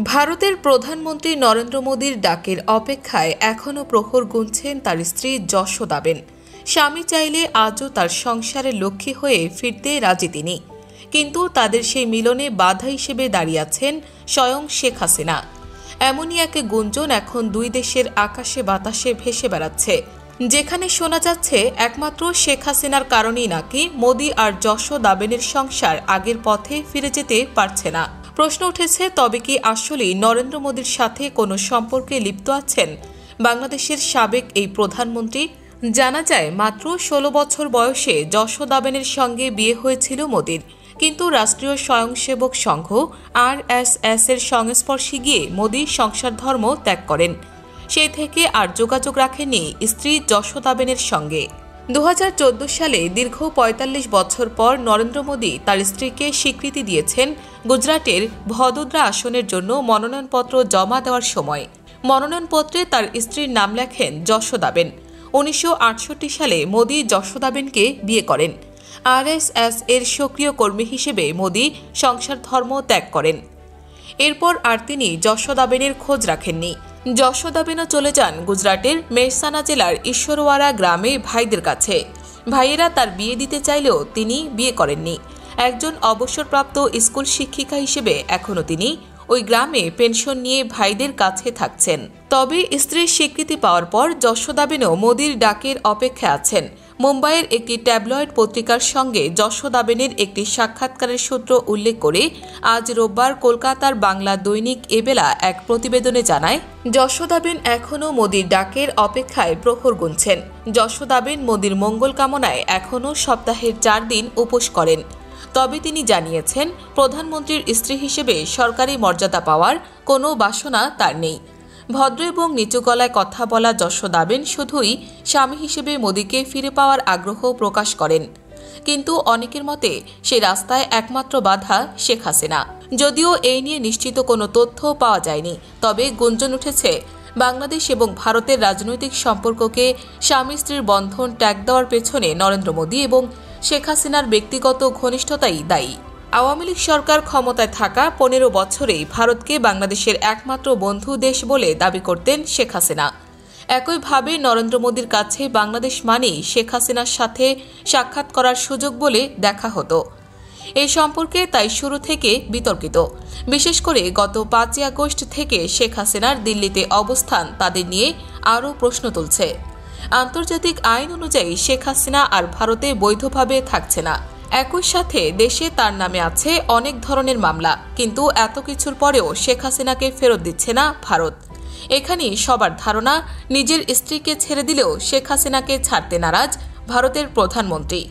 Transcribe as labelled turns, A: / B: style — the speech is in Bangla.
A: ভারতের প্রধানমন্ত্রী নরেন্দ্র মোদীর ডাকের অপেক্ষায় এখনও প্রহর গুনছেন তার স্ত্রী যশোদাবেন। স্বামী চাইলে আজও তার সংসারের লক্ষ্মী হয়ে ফিরতে রাজি তিনি, কিন্তু তাদের সেই মিলনে বাধা হিসেবে দাঁড়িয়ে আছেন স্বয়ং শেখ হাসিনা। এমনই এক গুঞ্জন এখন দুই দেশের আকাশে বাতাসে ভেসে বেড়াচ্ছে, যেখানে শোনা যাচ্ছে একমাত্র শেখ হাসিনার কারণেই নাকি মোদী আর যশোদাবেনের সংসার আগের পথে ফিরে যেতে পারছে না। প্রশ্ন উঠেছে, তবে কি আসলেই নরেন্দ্র মোদীর সাথে কোনো সম্পর্কে লিপ্ত আছেন বাংলাদেশের সাবেক এই প্রধানমন্ত্রী? জানা যায়, মাত্র ১৬ বছর বয়সে যশোদাবেনের সঙ্গে বিয়ে হয়েছিল মোদীর, কিন্তু রাষ্ট্রীয় স্বয়ংসেবক সংঘ RSS এর সংস্পর্শে গিয়ে মোদী সংসার ধর্ম ত্যাগ করেন। সেই থেকে আর যোগাযোগ রাখেননি স্ত্রী যশোদাবেনের সঙ্গে। ২০১৪ সালে দীর্ঘ ৪৫ বছর পর নরেন্দ্র মোদী তার স্ত্রীকে স্বীকৃতি দিয়েছেন গুজরাটের ভদোদরা আসনের জন্য মনোনয়নপত্র জমা দেওয়ার সময়। মনোনয়নপত্রে তার স্ত্রীর নাম লেখেন যশোদাবেন। ১৯৬৮ সালে মোদী যশোদাবেনকে বিয়ে করেন। RSS এর সক্রিয় কর্মী হিসেবে মোদী সংসার ধর্ম ত্যাগ করেন। এরপর আর তিনি যশোদাবেনের খোঁজ রাখেননি। যশোদাবেনও চলে যান গুজরাটের মেহসানা জেলার ঈশ্বরওয়ারা গ্রামে ভাইদের কাছে। ভাইয়েরা তার বিয়ে দিতে চাইলেও তিনি বিয়ে করেননি। একজন অবসরপ্রাপ্ত স্কুল শিক্ষিকা হিসেবে এখনও তিনি ওই গ্রামে পেনশন নিয়ে ভাইদের কাছে থাকছেন। তবে স্ত্রীর স্বীকৃতি পাওয়ার পর যশোদাবেনও মোদীর ডাকের অপেক্ষায় আছেন। মুম্বাইয়ের একটি ট্যাবলয়েড পত্রিকার সঙ্গে যশোদাবেনের একটি সাক্ষাৎকারের সূত্র উল্লেখ করে আজ রোববার কলকাতার বাংলা দৈনিক এবেলা এক প্রতিবেদনে জানায়, যশোদাবেন এখনও মোদীর ডাকের অপেক্ষায় প্রহর গুনছেন। যশোদাবেন মোদীর মঙ্গল কামনায় এখনও সপ্তাহের ৪ দিন উপোস করেন। তবে তিনি জানিয়েছেন, প্রধানমন্ত্রীর স্ত্রী হিসেবে সরকারি মর্যাদা পাওয়ার কোনো বাসনা তার নেই। ভদ্র এবং নিচু গলায় কথা বলা যশোদাবেন শুধুই স্বামী হিসেবে মোদীকে ফিরে পাওয়ার আগ্রহ প্রকাশ করেন। কিন্তু অনেকের মতে সে রাস্তায় একমাত্র বাধা শেখ হাসিনা। যদিও এই নিয়ে নিশ্চিত কোনো তথ্য পাওয়া যায়নি, তবে গুঞ্জন উঠেছে বাংলাদেশ এবং ভারতের রাজনৈতিক সম্পর্ককে স্বামী স্ত্রীর বন্ধন ট্যাগ দেওয়ার পেছনে নরেন্দ্র মোদী এবং শেখ হাসিনার ব্যক্তিগত ঘনিষ্ঠতাই দায়ী। আওয়ামী লীগ সরকার ক্ষমতায় থাকা ১৫ বছরেই ভারতকে বাংলাদেশের একমাত্র বন্ধু দেশ বলে দাবি করতেন শেখ হাসিনা। একইভাবে নরেন্দ্র মোদীর কাছে বাংলাদেশ মানেই শেখ হাসিনার সাথে সাক্ষাৎ করার সুযোগ বলে দেখা হতো। এই সম্পর্কে তাই শুরু থেকে বিতর্কিত। বিশেষ করে গত ৫ই আগস্ট থেকে শেখ হাসিনার দিল্লিতে অবস্থান তাদের নিয়ে আরও প্রশ্ন তুলছে। আন্তর্জাতিক আইন অনুযায়ী শেখ হাসিনা আর ভারতে বৈধভাবে থাকছে না। একই সাথে দেশে তার নামে আছে অনেক ধরনের মামলা, কিন্তু এত কিছুর পরেও শেখ হাসিনাকে ফেরত দিচ্ছে না ভারত। এখানেই সবার ধারণা, নিজের স্ত্রীকে ছেড়ে দিলেও শেখ হাসিনাকে ছাড়তে নারাজ ভারতের প্রধানমন্ত্রী।